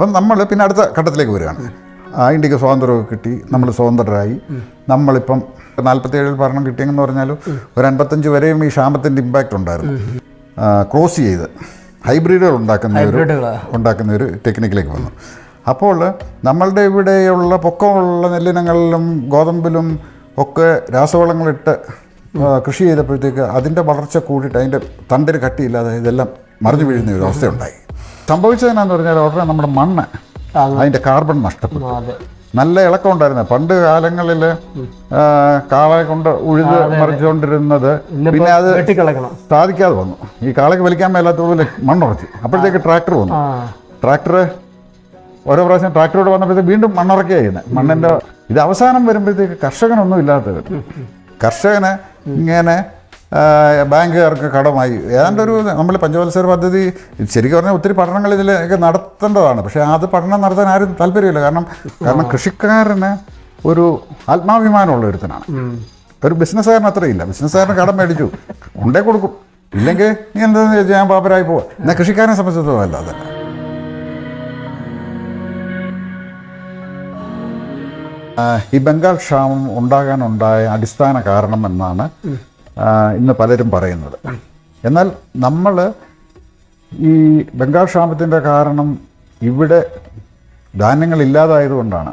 അപ്പം നമ്മൾ പിന്നെ അടുത്ത ഘട്ടത്തിലേക്ക് വരികയാണ്. ഇന്ത്യക്ക് സ്വാതന്ത്ര്യമൊക്കെ കിട്ടി, നമ്മൾ സ്വതന്ത്രരായി. നമ്മളിപ്പം 47 ഭരണം കിട്ടിയെന്ന് പറഞ്ഞാലും ഒരു 55 വരെയും ഈ ക്ഷാമത്തിൻ്റെ ഇമ്പാക്റ്റ് ഉണ്ടായിരുന്നു. ക്രോസ് ചെയ്ത് ഹൈബ്രിഡുകൾ ഉണ്ടാക്കുന്ന ഒരു ടെക്നിക്കിലേക്ക് വന്നു. അപ്പോൾ നമ്മളുടെ ഇവിടെയുള്ള പൊക്കമുള്ള നെല്ലിനങ്ങളിലും ഗോതമ്പിലും ഒക്കെ രാസവളങ്ങളിട്ട് കൃഷി ചെയ്തപ്പോഴത്തേക്ക് അതിൻ്റെ വളർച്ച കൂടിയിട്ട് അതിൻ്റെ തണ്ടിന് കട്ടിയില്ലാതെ ഇതെല്ലാം മറിഞ്ഞു വീഴുന്ന ഒരു അവസ്ഥയുണ്ടായി. സംഭവിച്ചതെന്നാന്ന് പറഞ്ഞാൽ ഉടനെ നമ്മുടെ മണ്ണ് അതിൻ്റെ കാർബൺ നഷ്ടപ്പെട്ടു. നല്ല ഇളക്കം ഉണ്ടായിരുന്നു. പണ്ട് കാലങ്ങളിൽ കാളയെ കൊണ്ട് ഉഴുത് മറിച്ചുകൊണ്ടിരുന്നത് പിന്നെ അത് സാധിക്കാതെ വന്നു. ഈ കാളയ്ക്ക് വലിക്കാൻ മേലാത്തതുപോലെ മണ്ണുറച്ചു. അപ്പോഴത്തേക്ക് ട്രാക്ടർ വന്നു. ട്രാക്ടർ ഓരോ പ്രാവശ്യം ട്രാക്ടറോട് വന്നപ്പോഴത്തേക്ക് വീണ്ടും മണ്ണുറക്കുക ചെയ്യുന്നത്. മണ്ണിൻ്റെ ഇത് അവസാനം വരുമ്പോഴത്തേക്ക് കർഷകനൊന്നും ഇല്ലാത്തത്. കർഷകന് ഇങ്ങനെ ബാങ്കുകാർക്ക് കടമായി ഏതാണ്ട് ഒരു നമ്മൾ പഞ്ചവത്സര പദ്ധതി ശരിക്കും പറഞ്ഞാൽ ഒത്തിരി പഠനങ്ങൾ ഇതിലൊക്കെ നടത്തേണ്ടതാണ്. പക്ഷേ അത് പഠനം നടത്താൻ ആരും താല്പര്യമില്ല. കാരണം കൃഷിക്കാരന് ഒരു ആത്മാഭിമാനമുള്ള ഒരുത്തനാണ്. ഒരു ബിസിനസ്സുകാരന് അത്രയില്ല. ബിസിനസ്സുകാരന് കടം മേടിച്ചു കൊണ്ടേ കൊടുക്കും, ഇല്ലെങ്കിൽ നീ എന്താണെന്ന് ചോദിച്ചാൽ ഞാൻ പാപ്പരായി പോവാം. എന്നാൽ കൃഷിക്കാരനെ സംബന്ധിച്ചിടത്തോളം അല്ല. അതല്ല, ഈ ബംഗാൾ ക്ഷാമം ഉണ്ടാകാനുണ്ടായ അടിസ്ഥാന കാരണം എന്നാണ് ഇന്ന് പലരും പറയുന്നത്. എന്നാൽ നമ്മൾ ഈ ബംഗാൾ ക്ഷാമത്തിൻ്റെ കാരണം ഇവിടെ ധാന്യങ്ങളില്ലാതായതുകൊണ്ടാണ്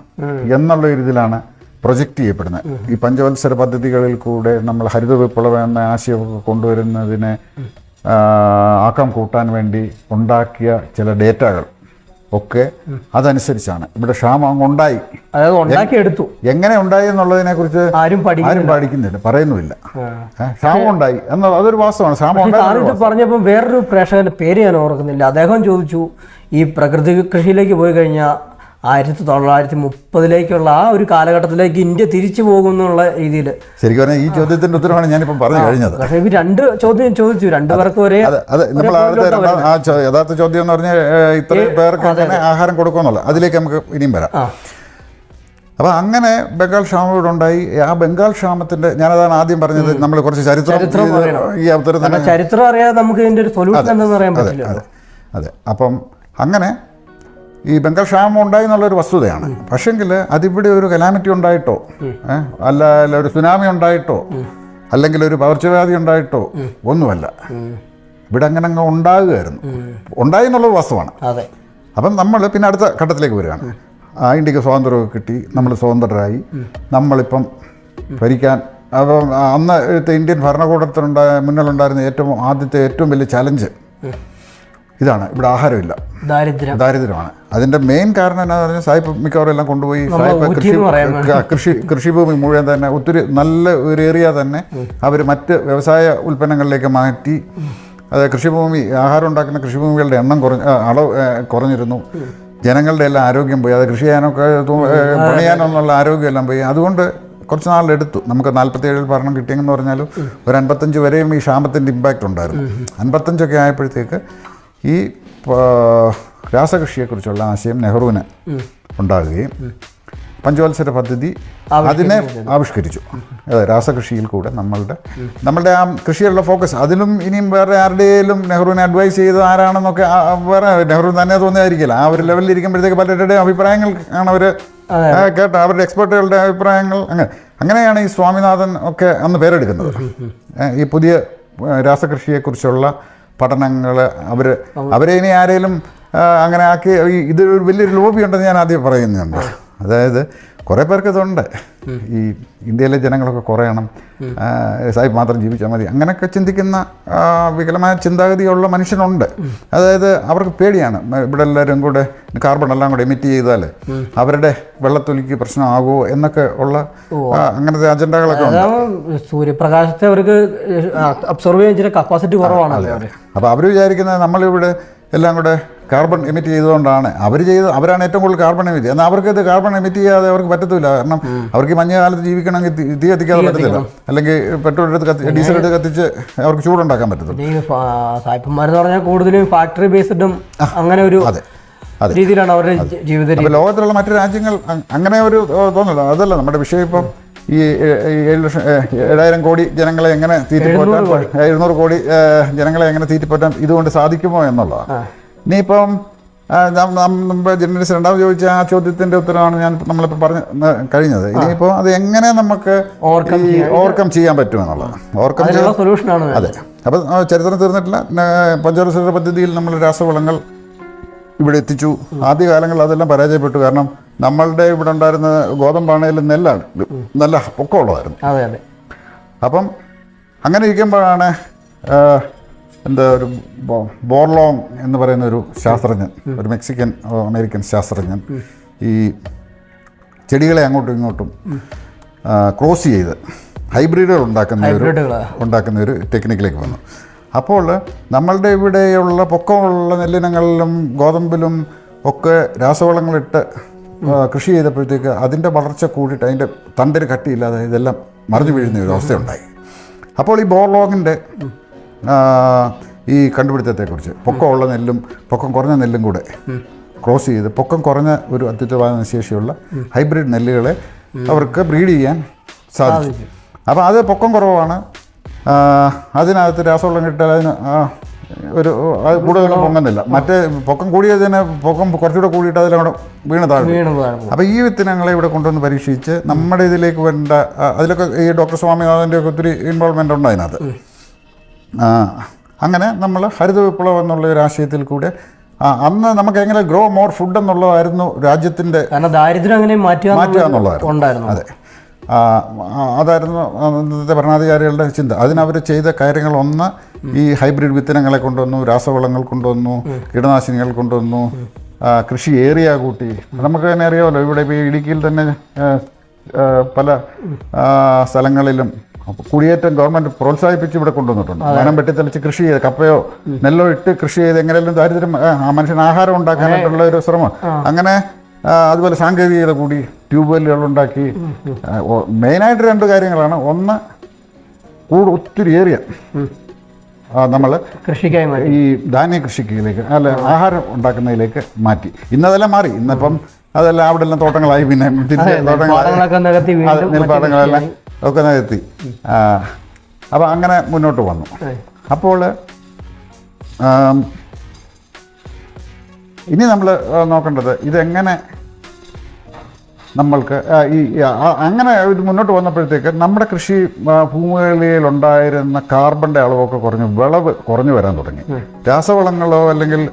എന്നുള്ള ഒരു ഇതിലാണ് പ്രൊജക്റ്റ് ചെയ്യപ്പെടുന്നത്. ഈ പഞ്ചവത്സര പദ്ധതികളിൽ കൂടെ നമ്മൾ ഹരിത വിപ്ലവം എന്ന ആശയമൊക്കെ കൊണ്ടുവരുന്നതിനെ ആക്കം കൂട്ടാൻ വേണ്ടി ഉണ്ടാക്കിയ ചില ഡേറ്റകൾ ഒക്കെ അതനുസരിച്ചാണ് ഇവിടെ ക്ഷാമം ഉണ്ടായി. എങ്ങനെ ഉണ്ടായി എന്നുള്ളതിനെ കുറിച്ച് ആരും പഠിക്കുന്നില്ല, പറയുന്നുമില്ല. ക്ഷാമം ഉണ്ടായി എന്നുള്ള അതൊരു വാസ്തവമാണ്. ക്ഷാമം പറഞ്ഞപ്പോൾ വേറൊരു പ്രേക്ഷകന്റെ പേര് ഞാൻ ഓർക്കുന്നില്ല. അദ്ദേഹം ചോദിച്ചു, ഈ പ്രകൃതി കൃഷിയിലേക്ക് പോയി കഴിഞ്ഞാൽ 1930 ആ ഒരു കാലഘട്ടത്തിലേക്ക് ഇന്ത്യ തിരിച്ചു പോകുന്നുള്ള രീതിയിൽ. ശരിക്കും പറഞ്ഞാൽ ഈ ചോദ്യത്തിന്റെ ഉത്തരവാണ് ഞാനിപ്പോൾ പറഞ്ഞു കഴിഞ്ഞത്. പക്ഷേ ഈ രണ്ട് ചോദ്യം ചോദിച്ചു, രണ്ടുപേർക്കും ഒരേ യഥാർത്ഥ ചോദ്യം എന്ന് പറഞ്ഞാൽ ഇത്രയും പേർക്ക് അങ്ങനെ ആഹാരം കൊടുക്കുമെന്നുള്ള അതിലേക്ക് നമുക്ക് ഇനിയും വരാം. അപ്പം അങ്ങനെ ബംഗാൾ ക്ഷാമം ഇവിടെ ഉണ്ടായി. ആ ബംഗാൾ ക്ഷാമത്തിന്റെ ഞാനതാണ് ആദ്യം പറഞ്ഞത്. നമ്മൾ കുറച്ച് ചരിത്രം ഈ അവതരത്തിന് ചരിത്രം അറിയാതെ നമുക്ക് ഇതിന്റെ ഒരു സൊല്യൂഷൻ എന്താണെന്ന് പറയാൻ പറ്റില്ല. അതെ. അപ്പം അങ്ങനെ ഈ ബംഗാൾ ക്ഷാമം ഉണ്ടായി എന്നുള്ളൊരു വസ്തുതയാണ്. പക്ഷെങ്കിൽ അതിവിടെ ഒരു കലാമിറ്റി ഉണ്ടായിട്ടോ അല്ല ഒരു സുനാമി ഉണ്ടായിട്ടോ അല്ലെങ്കിൽ ഒരു പകർച്ചവ്യാധി ഉണ്ടായിട്ടോ ഒന്നുമല്ല. ഇവിടെ അങ്ങനെ അങ്ങ് ഉണ്ടാകുകയായിരുന്നു. ഉണ്ടായി എന്നുള്ളത് വസ്തുവാണ്. അപ്പം നമ്മൾ പിന്നെ അടുത്ത ഘട്ടത്തിലേക്ക് വരികയാണ്. ഇന്ത്യക്ക് സ്വാതന്ത്ര്യമൊക്കെ കിട്ടി, നമ്മൾ സ്വതന്ത്രരായി. നമ്മളിപ്പം ഭരിക്കാൻ അപ്പം അന്ന് ഇന്ത്യൻ മുന്നിലുണ്ടായിരുന്ന ആദ്യത്തെ ഏറ്റവും വലിയ ചലഞ്ച് ഇതാണ്. ഇവിടെ ആഹാരമില്ല, ദാരിദ്ര്യമാണ്. അതിൻ്റെ മെയിൻ കാരണം എന്താണെന്ന് പറഞ്ഞാൽ സായിപ്പ് മിക്കവാറും എല്ലാം കൊണ്ടുപോയി കൃഷിഭൂമി മുഴുവൻ തന്നെ ഒത്തിരി നല്ല ഒരു ഏരിയ തന്നെ അവർ മറ്റ് വ്യവസായ ഉൽപ്പന്നങ്ങളിലേക്ക് മാറ്റി. അത് കൃഷിഭൂമി ആഹാരം ഉണ്ടാക്കുന്ന കൃഷിഭൂമികളുടെ എണ്ണം കുറഞ്ഞിരുന്നു. ജനങ്ങളുടെ എല്ലാം ആരോഗ്യം പോയി. അത് കൃഷി ചെയ്യാനൊക്കെ പണിയാനൊന്നുള്ള ആരോഗ്യമെല്ലാം പോയി. അതുകൊണ്ട് കുറച്ച് നാളെടുത്തു. നമുക്ക് 47 ഭരണം കിട്ടിയെന്ന് പറഞ്ഞാലും ഒരു 55 വരെയും ഈ ക്ഷാമത്തിൻ്റെ ഇമ്പാക്റ്റ് ഉണ്ടായിരുന്നു. 55 ആയപ്പോഴത്തേക്ക് ഈ രാസകൃഷിയെക്കുറിച്ചുള്ള ആശയം നെഹ്റുവിന് ഉണ്ടാകുകയും പഞ്ചവത്സര പദ്ധതി അതിനെ ആവിഷ്കരിച്ചു. അതെ, രാസകൃഷിയിൽ കൂടെ നമ്മളുടെ ആ കൃഷിയുള്ള ഫോക്കസ് അതിലും ഇനിയും വേറെ ആരുടെയും നെഹ്റുവിനെ അഡ്വൈസ് ചെയ്ത് ആരാണെന്നൊക്കെ വേറെ നെഹ്റു തന്നെ തോന്നിയായിരിക്കില്ല. ആ ഒരു ലെവലിൽ ഇരിക്കുമ്പോഴത്തേക്ക് പലരുടെയും അഭിപ്രായങ്ങൾ ആണ് അവർ കേട്ട, അവരുടെ എക്സ്പെർട്ടുകളുടെ അഭിപ്രായങ്ങൾ. അങ്ങനെയാണ് ഈ സ്വാമിനാഥൻ ഒക്കെ അന്ന് പേരെടുക്കുന്നത്. ഈ പുതിയ രാസകൃഷിയെക്കുറിച്ചുള്ള പഠനങ്ങൾ അവരെ ഇനി ആരെങ്കിലും അങ്ങനെ ആക്കി ഇത് വലിയൊരു ലോബി ഉണ്ടെന്ന് ഞാൻ ആദ്യം പറയുന്നുണ്ട്. അതായത് കുറേ പേർക്ക് ഇതുണ്ട്. ഈ ഇന്ത്യയിലെ ജനങ്ങളൊക്കെ കുറയണം, സാഹിബ് മാത്രം ജീവിച്ചാൽ മതി, അങ്ങനെയൊക്കെ ചിന്തിക്കുന്ന വികലമായ ചിന്താഗതിയുള്ള മനുഷ്യനുണ്ട്. അതായത് അവർക്ക് പേടിയാണ് ഇവിടെ എല്ലാവരും കൂടെ കാർബൺ എല്ലാം കൂടെ എമിറ്റ് ചെയ്താൽ അവരുടെ വെള്ളത്തൊലിക്ക് പ്രശ്നമാകുമോ എന്നൊക്കെ ഉള്ള അങ്ങനത്തെ അജണ്ടകളൊക്കെ ഉണ്ട്. സൂര്യപ്രകാശത്തെ അവർക്ക് അബ്സോർവ് ചെയ്യാൻ കപ്പാസിറ്റി കുറവാണ്. അപ്പോൾ അവർ വിചാരിക്കുന്നത് നമ്മളിവിടെ എല്ലാം കൂടെ കാർബൺ എമിറ്റ് ചെയ്തുകൊണ്ടാണ് അവരാണ് ഏറ്റവും കൂടുതൽ കാർബൺ എമിറ്റ്. എന്നാൽ അവർക്കത് കാർബൺ എമിറ്റ് ചെയ്യാതെ അവർക്ക് പറ്റത്തില്ല. കാരണം അവർക്ക് ഈ മഞ്ഞകാലത്ത് ജീവിക്കണമെങ്കിൽ തീ കത്തിക്കാതെ പറ്റത്തില്ല, അല്ലെങ്കിൽ പെട്രോൾ എടുത്ത് ഡീസൽ എടുത്ത് കത്തിച്ച് അവർക്ക് ചൂടുണ്ടാക്കാൻ പറ്റത്തില്ല. സായിപ്പന്മാരെന്ന് പറഞ്ഞാൽ കൂടുതലും ഫാക്ടറി ബേസ്ഡും അങ്ങനെ ഒരു രീതിയിലാണ് അവരുടെ ജീവിതം. അപ്പോൾ ലോകത്തിലുള്ള മറ്റു രാജ്യങ്ങൾ അങ്ങനെ ഒരു തോന്നില്ല. അതല്ല നമ്മുടെ വിഷയം. ഇപ്പം ഈ 7,000 കോടി ജനങ്ങളെ എങ്ങനെ തീറ്റിപ്പോറ്റാൻ, 700 കോടി ജനങ്ങളെ എങ്ങനെ തീറ്റിപ്പോറ്റാൻ ഇതുകൊണ്ട് സാധിക്കുമോ എന്നുള്ളതാണ്. ഇനിയിപ്പം ജനറേഷൻ രണ്ടാമത് ചോദിച്ച ആ ചോദ്യത്തിൻ്റെ ഉത്തരമാണ് ഞാൻ നമ്മളിപ്പോൾ പറഞ്ഞ കഴിഞ്ഞത്. ഇനിയിപ്പോൾ അത് എങ്ങനെ നമുക്ക് ഓവർകം ചെയ്യാൻ പറ്റുമെന്നുള്ളത് ഓവർകം ചെയ്യാൻ സൊല്യൂഷനാണ്. അതെ. അപ്പം ചരിത്രം തീർന്നിട്ടില്ല. പഞ്ചവത്സര പദ്ധതിയിൽ നമ്മൾ രാസവളങ്ങൾ ഇവിടെ എത്തിച്ചു. ആദ്യകാലങ്ങളിൽ അതെല്ലാം പരാജയപ്പെട്ടു. കാരണം നമ്മളുടെ ഇവിടെ ഉണ്ടായിരുന്ന ഗോതമ്പാണേലും നെല്ലാണ്, നല്ല പൊക്കമുള്ളതായിരുന്നു. അതെ അതെ. അപ്പം അങ്ങനെ ഇരിക്കുമ്പോഴാണ് ഒരു ബോർലോങ് എന്ന് പറയുന്ന ഒരു ശാസ്ത്രജ്ഞൻ, ഒരു മെക്സിക്കൻ അമേരിക്കൻ ശാസ്ത്രജ്ഞൻ, ഈ ചെടികളെ അങ്ങോട്ടും ഇങ്ങോട്ടും ക്രോസ് ചെയ്ത് ഹൈബ്രിഡുകൾ ഉണ്ടാക്കുന്ന ഒരു ടെക്നിക്കിലേക്ക് വന്നു. അപ്പോൾ നമ്മളുടെ ഇവിടെയുള്ള പൊക്കമുള്ള നെല്ലിനങ്ങളിലും ഗോതമ്പിലും ഒക്കെ രാസവളങ്ങളിട്ട് കൃഷി ചെയ്തപ്പോഴത്തേക്ക് അതിൻ്റെ വളർച്ച കൂടിയിട്ട് അതിൻ്റെ തണ്ടിന് കട്ടിയില്ലാതെ ഇതെല്ലാം മറിഞ്ഞു വീഴുന്ന ഒരു അവസ്ഥയുണ്ടായി. അപ്പോൾ ഈ ബോർലോങ്ങിൻ്റെ ഈ കണ്ടുപിടുത്തത്തെക്കുറിച്ച് പൊക്കമുള്ള നെല്ലും പൊക്കം കുറഞ്ഞ നെല്ലും കൂടെ ക്രോസ് ചെയ്ത് പൊക്കം കുറഞ്ഞ ഒരു അത്യുത്പാദന ശേഷിയുള്ള ഹൈബ്രിഡ് നെല്ലുകളെ അവർക്ക് ബ്രീഡ് ചെയ്യാൻ സാധിച്ചു. അപ്പോൾ അത് പൊക്കം കുറവാണ്, അതിനകത്ത് രാസവളം കിട്ടാൽ അതിന് ഒരു കൂടുതലും പൊങ്ങുന്നില്ല. മറ്റേ പൊക്കം കൂടിയതിന് പൊക്കം കുറച്ചുകൂടെ കൂടിയിട്ട് അതിലവിടെ വീണ് താഴെ. അപ്പോൾ ഈ വിത്തിനങ്ങളെ ഇവിടെ കൊണ്ടുവന്ന് പരീക്ഷിച്ച് നമ്മുടെ ഇതിലേക്ക് വേണ്ട അതിലൊക്കെ ഈ ഡോക്ടർ സ്വാമിനാഥൻ്റെ ഒക്കെ ഒത്തിരി ഇൻവോൾവ്മെൻ്റ് ഉണ്ട് അതിനകത്ത്. അങ്ങനെ നമ്മൾ ഹരിത വിപ്ലവം എന്നുള്ള ഒരു ആശയത്തിൽ കൂടെ അന്ന് നമുക്ക് എങ്ങനെ ഗ്രോ മോർ ഫുഡ് എന്നുള്ളതായിരുന്നു രാജ്യത്തിൻ്റെ ദാരിദ്ര്യം അങ്ങനെ മാറ്റുക എന്നുള്ളതായിരുന്നു. അതെ, അതായിരുന്നു അന്നത്തെ ഭരണാധികാരികളുടെ ചിന്ത. അതിനവർ ചെയ്ത കാര്യങ്ങൾ ഒന്ന് ഈ ഹൈബ്രിഡ് വിത്തനങ്ങളെ കൊണ്ടുവന്നു, രാസവളങ്ങൾ കൊണ്ടുവന്നു, കീടനാശിനികൾ കൊണ്ടുവന്നു, കൃഷി ഏരിയ കൂട്ടി. നമുക്ക് തന്നെ അറിയാമല്ലോ, ഇവിടെ ഇപ്പോൾ ഇടുക്കിയിൽ തന്നെ പല സ്ഥലങ്ങളിലും കുടിയേറ്റം ഗവൺമെൻറ് പ്രോത്സാഹിപ്പിച്ച് ഇവിടെ കൊണ്ടുവന്നിട്ടുണ്ട്. വനം വെട്ടിത്തെളിച്ച് കൃഷി ചെയ്ത് കപ്പയോ നെല്ലോ ഇട്ട് കൃഷി ചെയ്ത് എങ്ങനെയും ദാരിദ്ര്യം മനുഷ്യന് ആഹാരം ഉണ്ടാക്കാനായിട്ടുള്ള ഒരു ശ്രമം. അങ്ങനെ അതുപോലെ സാങ്കേതികത കൂടി ട്യൂബ്വെല്ലുകൾ ഉണ്ടാക്കി. മെയിനായിട്ട് രണ്ട് കാര്യങ്ങളാണ്. ഒന്ന്, ഒത്തിരി ഏരിയ നമ്മൾ കൃഷിക്കായി ഈ ധാന്യ കൃഷിയിലേക്ക് അല്ല ആഹാരം ഉണ്ടാക്കുന്നതിലേക്ക് മാറ്റി. ഇന്നതെല്ലാം മാറി. ഇന്നിപ്പം അതെല്ലാം അവിടെ എല്ലാം തോട്ടങ്ങളായി. പിന്നെ നെൽപ്പാടങ്ങളെല്ലാം ഒക്കെ നികത്തി. അപ്പം അങ്ങനെ മുന്നോട്ട് വന്നു. അപ്പോൾ ഇനി നമ്മൾ നോക്കേണ്ടത് ഇതെങ്ങനെ നമ്മൾക്ക് ഈ അങ്ങനെ ഇത് മുന്നോട്ട് വന്നപ്പോഴത്തേക്ക് നമ്മുടെ കൃഷി ഭൂമികളിലുണ്ടായിരുന്ന കാർബണിൻ്റെ അളവൊക്കെ വിളവ് കുറഞ്ഞു വരാൻ തുടങ്ങി. രാസവളങ്ങളോ അല്ലെങ്കിൽ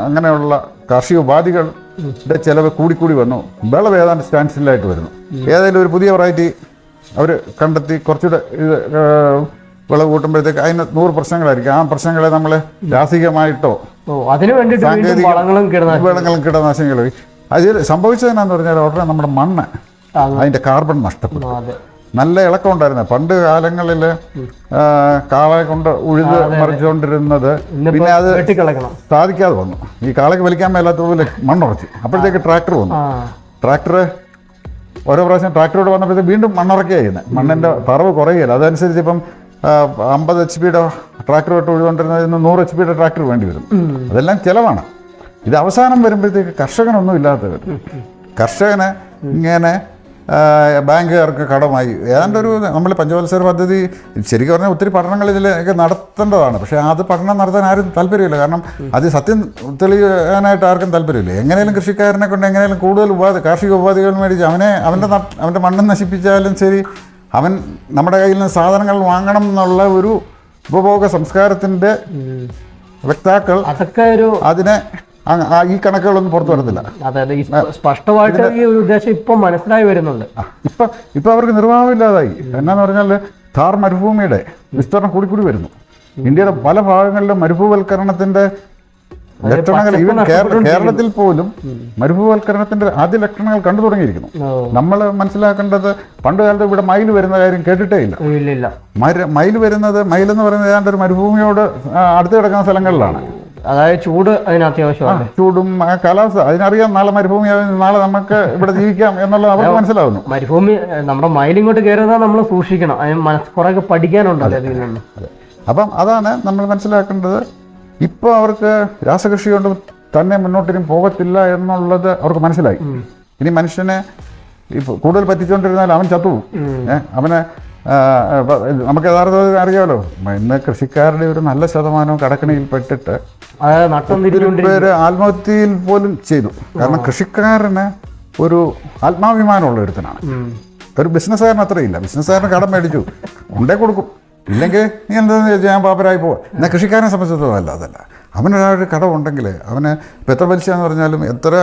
അങ്ങനെയുള്ള കാർഷിക ഉപാധികളുടെ ചിലവ് കൂടിക്കൂടി വന്നു. വിളവ് ഏതാണ്ട് സ്റ്റാൻഡ് സ്റ്റില്ലായിട്ട് വരുന്നു. ഏതെങ്കിലും ഒരു പുതിയ വെറൈറ്റി അവർ കണ്ടെത്തി കുറച്ചുകൂടെ ഇത് വിളവ് കൂട്ടുമ്പോഴത്തേക്ക് അതിന് 100 പ്രശ്നങ്ങളായിരിക്കും. ആ പ്രശ്നങ്ങളെ നമ്മൾ രാസികമായിട്ടോ സാങ്കേതിക വളങ്ങളും കീടനാശിനികളും അതിൽ സംഭവിച്ചതെന്നാന്ന് പറഞ്ഞാൽ ഉടനെ നമ്മുടെ മണ്ണ് അതിൻ്റെ കാർബൺ നഷ്ടപ്പെട്ടു. നല്ല ഇളക്കം ഉണ്ടായിരുന്നു പണ്ട് കാലങ്ങളിൽ. കാളയെ കൊണ്ട് ഉഴുത് മറിച്ചുകൊണ്ടിരുന്നത് പിന്നെ അത് സാധിക്കാതെ വന്നു. ഈ കാളയ്ക്ക് വലിക്കാൻ മേലാത്തതുപോലെ മണ്ണുറച്ചു. അപ്പോഴത്തേക്ക് ട്രാക്ടർ വന്നു. ട്രാക്ടർ ഓരോ പ്രാവശ്യം ട്രാക്ടറോട് വന്നപ്പോഴത്തേക്ക് വീണ്ടും മണ്ണിറക്കിയാണ് ചെയ്യുന്നത്. മണ്ണിൻ്റെ പറവ് കുറയുകയില്ല. അതനുസരിച്ച് ഇപ്പം 50 HP ട്രാക്ടറോട്ട് ഉഴുതുകൊണ്ടിരുന്നതിന് 100 HP ട്രാക്ടർ വേണ്ടി വരും. അതെല്ലാം ചിലവാണ്. ഇത് അവസാനം വരുമ്പോഴത്തേക്ക് കർഷകനൊന്നും ഇല്ലാത്ത വരും. കർഷകന് ഇങ്ങനെ ബാങ്കുകാർക്ക് കടമായി ഏതാണ്ട് ഒരു നമ്മൾ പഞ്ചവത്സര പദ്ധതി ശരിക്കും പറഞ്ഞാൽ ഒത്തിരി പഠനങ്ങൾ ഇതിലേക്ക് നടത്തേണ്ടതാണ്. പക്ഷേ അത് പഠനം നടത്താൻ ആരും താല്പര്യമില്ല. കാരണം അത് സത്യം തെളിയാനായിട്ട് ആർക്കും താല്പര്യമില്ല. എങ്ങനെയും കൃഷിക്കാരനെ കൊണ്ട് എങ്ങനെയും കൂടുതൽ കാർഷിക ഉപാധികൾ മേടിച്ച് അവൻ്റെ മണ്ണ് നശിപ്പിച്ചാലും ശരി, അവൻ നമ്മുടെ കയ്യിൽ നിന്ന് സാധനങ്ങൾ വാങ്ങണം എന്നുള്ള ഒരു ഉപഭോഗ സംസ്കാരത്തിൻ്റെ വക്താക്കൾ അതൊക്കെ അതിനെ ഈ കണക്കുകളൊന്നും പുറത്തു വരത്തില്ല. അതായത് സ്പഷ്ടമായിട്ട് ഈ ഒരു ഉദ്ദേശം ഇപ്പം മനസ്സിലായി വരുന്നുണ്ട്. ഇപ്പം അവർക്ക് നിർവാഹമില്ലാതായി. എന്നാന്ന് പറഞ്ഞാൽ ഥാർ മരുഭൂമിയുടെ വിസ്തരണം കൂടിക്കൂടി വരുന്നു. ഇന്ത്യയുടെ പല ഭാഗങ്ങളിലും മരുഭൂവൽക്കരണത്തിന്റെ ലക്ഷണങ്ങൾ, ഈവൻ കേരളത്തിൽ പോലും മരുഭൂവൽക്കരണത്തിന്റെ ആദ്യ ലക്ഷണങ്ങൾ കണ്ടു തുടങ്ങിയിരിക്കുന്നു. നമ്മൾ മനസ്സിലാക്കേണ്ടത് പണ്ട് കാലത്ത് ഇവിടെ മയിൽ വരുന്ന കാര്യം കേട്ടിട്ടേ ഇല്ല. മയിൽ വരുന്നത്, മയിലെന്ന് പറയുന്നത് ഏതാണ്ട് ഒരു മരുഭൂമിയോട് അടുത്ത് കിടക്കുന്ന സ്ഥലങ്ങളിലാണ്. അതായത് ചൂട് അതിന് അത്യാവശ്യമാണ്. ചൂടും കാലാവസ്ഥ അതിനറിയാം. നാളെ മരുഭൂമി, നാളെ നമുക്ക് ഇവിടെ ജീവിക്കാം എന്നുള്ളത് അവർക്ക് മനസ്സിലാവുന്നു. മരുഭൂമി നമ്മുടെ മയിലിങ്ങോട്ട് കയറുന്നത് നമ്മൾ സൂക്ഷിക്കണം. അതിന് കുറേ പഠിക്കാനുണ്ട് അതിൽ നിന്ന്. അപ്പം അതാണ് നമ്മൾ മനസ്സിലാക്കേണ്ടത്. ഇപ്പോൾ അവർക്ക് രാസകൃഷി കൊണ്ട് തന്നെ മുന്നോട്ടിനും പോകത്തില്ല എന്നുള്ളത് അവർക്ക് മനസ്സിലായി. ഇനി മനുഷ്യനെ ഇപ്പോൾ കൂടുതൽ പറ്റിച്ചുകൊണ്ടിരുന്നാൽ അവൻ ചത്തുപോകും. അവനെ നമുക്ക് യഥാർത്ഥത്തിൽ അറിയാമല്ലോ, ഇന്ന് കൃഷിക്കാരുടെ ഒരു നല്ല ശതമാനവും കടക്കണിയിൽ പെട്ടിട്ട് പേര് ആത്മഹത്യയിൽ പോലും ചെയ്തു. കാരണം കൃഷിക്കാരന് ഒരു ആത്മാഭിമാനമുള്ള ഒരുത്തനാണ്. ഒരു ബിസിനസ്സുകാരന് അത്രയില്ല. ബിസിനസ്സുകാരന് കടം മേടിച്ചു ഉണ്ടേ കൊടുക്കും, ഇല്ലെങ്കിൽ നീ എന്താണെന്ന് ചോദിച്ചാൽ ഞാൻ പാപ്പരായി പോവാം. എന്നാൽ കൃഷിക്കാരനെ സംബന്ധിച്ചിടത്തോളം അതല്ല. അവനൊരാളൊരു കടമുണ്ടെങ്കിൽ അവന് ഇപ്പം എത്ര പലിശ എന്ന് പറഞ്ഞാലും എത്ര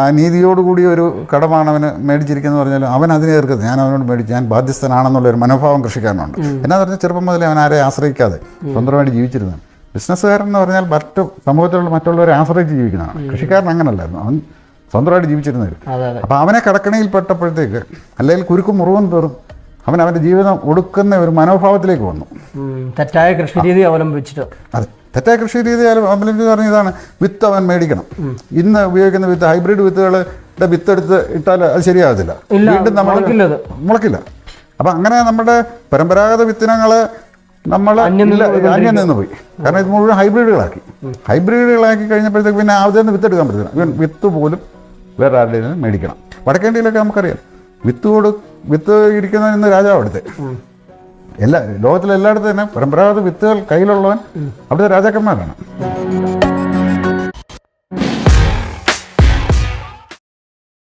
അനീതിയോടുകൂടി ഒരു കടമാണ് അവന് മേടിച്ചിരിക്കുന്നത് പറഞ്ഞാലും അവൻ അതിനെ എതിർക്കുന്നത്. ഞാൻ അവനോട് മേടിച്ച് ഞാൻ ബാധ്യസ്ഥനാണെന്നുള്ളൊരു മനോഭാവം കൃഷിക്കാരനുണ്ട്. എന്നാന്ന് പറഞ്ഞാൽ ചെറുപ്പം മുതലേ അവൻ ആരെ ആശ്രയിക്കാതെ സ്വന്തമായിട്ട് ജീവിച്ചിരുന്നതാണ്. ബിസിനസ്സുകാരൻ എന്ന് പറഞ്ഞാൽ സമൂഹത്തിലുള്ള മറ്റുള്ളവരെ ആശ്രയിച്ച് ജീവിക്കുന്നതാണ്. കൃഷിക്കാരൻ അങ്ങനല്ലായിരുന്നു, അവൻ സ്വന്തമായിട്ട് ജീവിച്ചിരുന്നത്. അപ്പോൾ അവനെ കടക്കണിയിൽ പെട്ടപ്പോഴത്തേക്ക് അല്ലെങ്കിൽ കുരുക്കും മുറിവും തോറും അവൻ അവൻ്റെ ജീവിതം ഒടുക്കുന്ന ഒരു മനോഭാവത്തിലേക്ക് വന്നു. തെറ്റായ കൃഷി രീതി അവലംബിച്ചിട്ട്. അതെ, തെറ്റായ കൃഷി രീതി അവലംബിച്ച് പറഞ്ഞ ഇതാണ്, വിത്ത് അവൻ മേടിക്കണം. ഇന്ന് ഉപയോഗിക്കുന്ന വിത്ത് ഹൈബ്രിഡ് വിത്തുകളുടെ വിത്തെടുത്ത് ഇട്ടാൽ അത് ശരിയാകത്തില്ല, വീണ്ടും നമ്മൾ മുളക്കില്ല. അപ്പം അങ്ങനെ നമ്മുടെ പരമ്പരാഗത വിത്തിനങ്ങളെ നമ്മൾ അന്യം നിന്ന് പോയി. കാരണം ഇത് മുഴുവൻ ഹൈബ്രിഡുകളാക്കി കഴിഞ്ഞപ്പോഴത്തേക്ക് പിന്നെ ആദ്യം വിത്തെടുക്കാൻ പറ്റില്ല. ഇവൻ വിത്ത് പോലും വേറെ ആരുടെ നിന്ന് മേടിക്കണം. വടക്കേ ഇന്ത്യയിലൊക്കെ നമുക്കറിയാം, വിത്ത് ഇരിക്കുന്നവൻ ഇന്ന് രാജാവ് അവിടുത്തെ. ലോകത്തിലെല്ലായിടത്തും തന്നെ പരമ്പരാഗത വിത്തുകൾ കയ്യിലുള്ളവൻ അവിടുത്തെ രാജാക്കന്മാരാണ്.